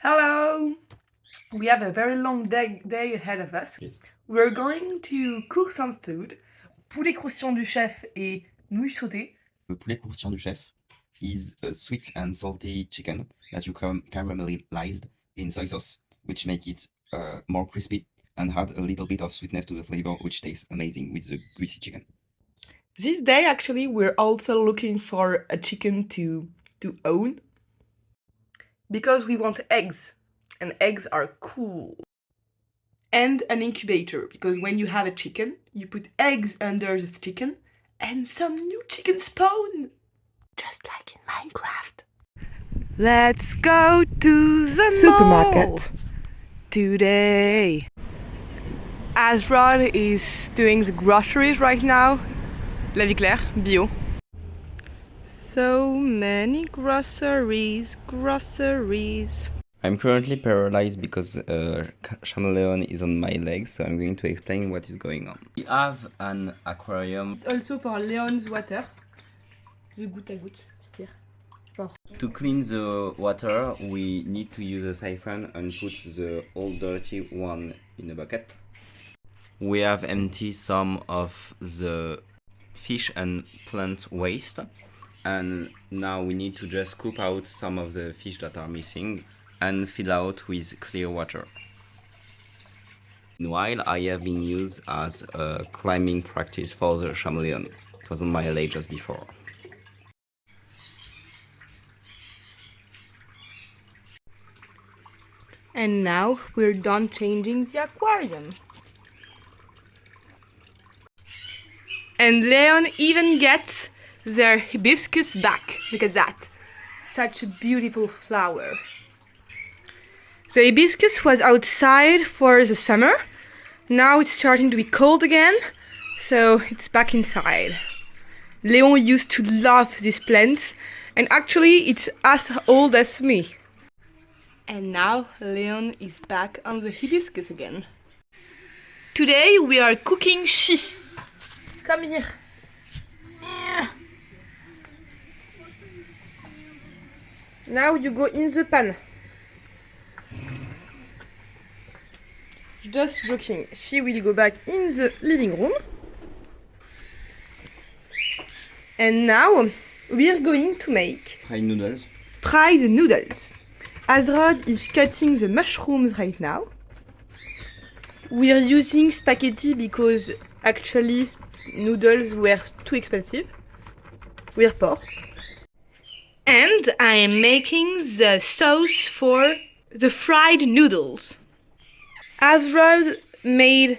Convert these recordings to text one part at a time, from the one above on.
Hello! We have a very long day ahead of us. Yes. We're going to cook some food. Poulet croustillant du chef et nouilles sautées. Le poulet croustillant du chef is a sweet and salty chicken that you caramelized in soy sauce, which make it more crispy and add a little bit of sweetness to the flavor, which tastes amazing with the greasy chicken. This day, actually, we're also looking for a chicken to own because we want eggs, and eggs are cool. And an incubator, because when you have a chicken, you put eggs under this chicken and some new chicken spawn, just like in Minecraft. Let's go to the Supermarket. mall today. Asrod is doing the groceries right now. La vie claire, bio. So many groceries. I'm currently paralyzed because a chameleon is on my legs, so I'm going to explain what is going on. We have an aquarium. It's also for Leon's water. The goutte à goutte. Here. To clean the water, we need to use a siphon and put the old dirty one in a bucket. We have emptied some of the fish and plant waste, and now we need to just scoop out some of the fish that are missing and fill out with clear water. Meanwhile, I have been used as a climbing practice for the chameleon. It was on my leg just before. And now we're done changing the aquarium. And Leon even gets their hibiscus back. Look at that. Such a beautiful flower. The hibiscus was outside for the summer. Now it's starting to be cold again, so it's back inside. Leon used to love these plants, and actually it's as old as me. And now Leon is back on the hibiscus again. Today we are cooking shi. Come here. Now you go in the pan. Just joking. She will go back in the living room. And now we are going to make Fried noodles. fried noodles. Asrod is cutting the mushrooms right now. We are using spaghetti because actually noodles were too expensive. We're poor. And I am making the sauce for the fried noodles. Asrod made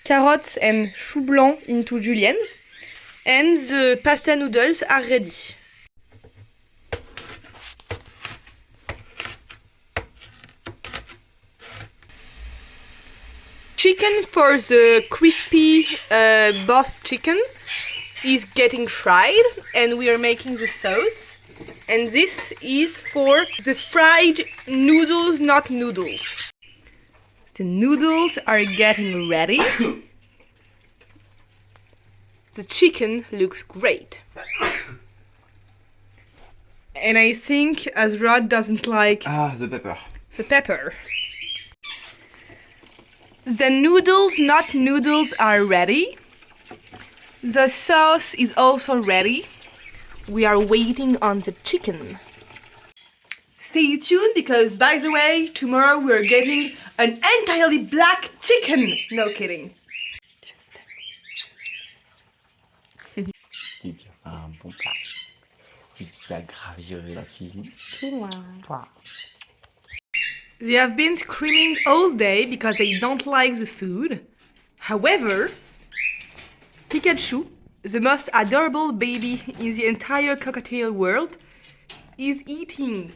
carrots and chou blanc into juliennes, and the pasta noodles are ready. Chicken for the crispy boss chicken is getting fried, and we are making the sauce. And this is for the fried noodles, not noodles. The noodles are getting ready. The chicken looks great. And I think Asrod doesn't like The pepper. the pepper. The noodles, not noodles, are ready. The sauce is also ready. We are waiting on the chicken. Stay tuned because, by the way, tomorrow we're getting an entirely black chicken. No kidding. Si tu fais un bon plat, si tu as graviré la cuisine, toi. They have been screaming all day because they don't like the food. However, Pikachu, the most adorable baby in the entire cockatiel world, is eating.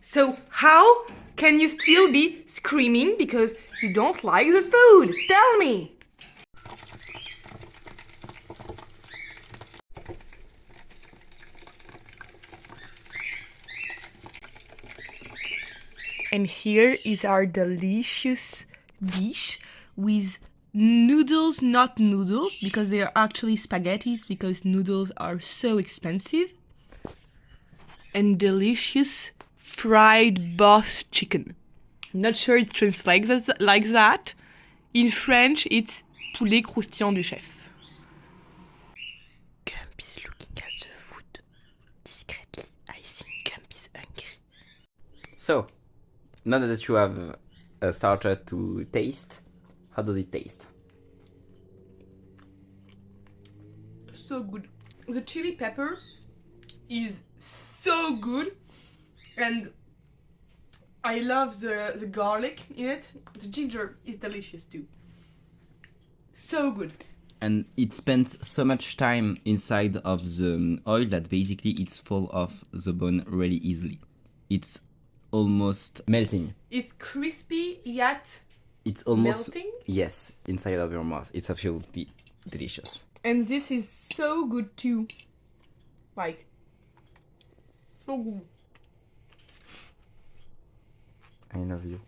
So how can you still be screaming because you don't like the food? Tell me! And here is our delicious dish with noodles, not noodles, because they are actually spaghettis because noodles are so expensive. And delicious fried boss chicken. I'm not sure it translates like that. In French, it's poulet croustillant du chef. Gump is looking at the food. Discreetly, I think Gump is hungry. So, now that you have started to taste, how does it taste? So good. The chili pepper is so good, and I love the garlic in it. The ginger is delicious too. So good. And it spends so much time inside of the oil that basically it's full of the bone really easily. It's almost melting. It's crispy yet It's almost melting. Yes, inside of your mouth. It's absolutely delicious. And this is so good too. Like, so good. I love you.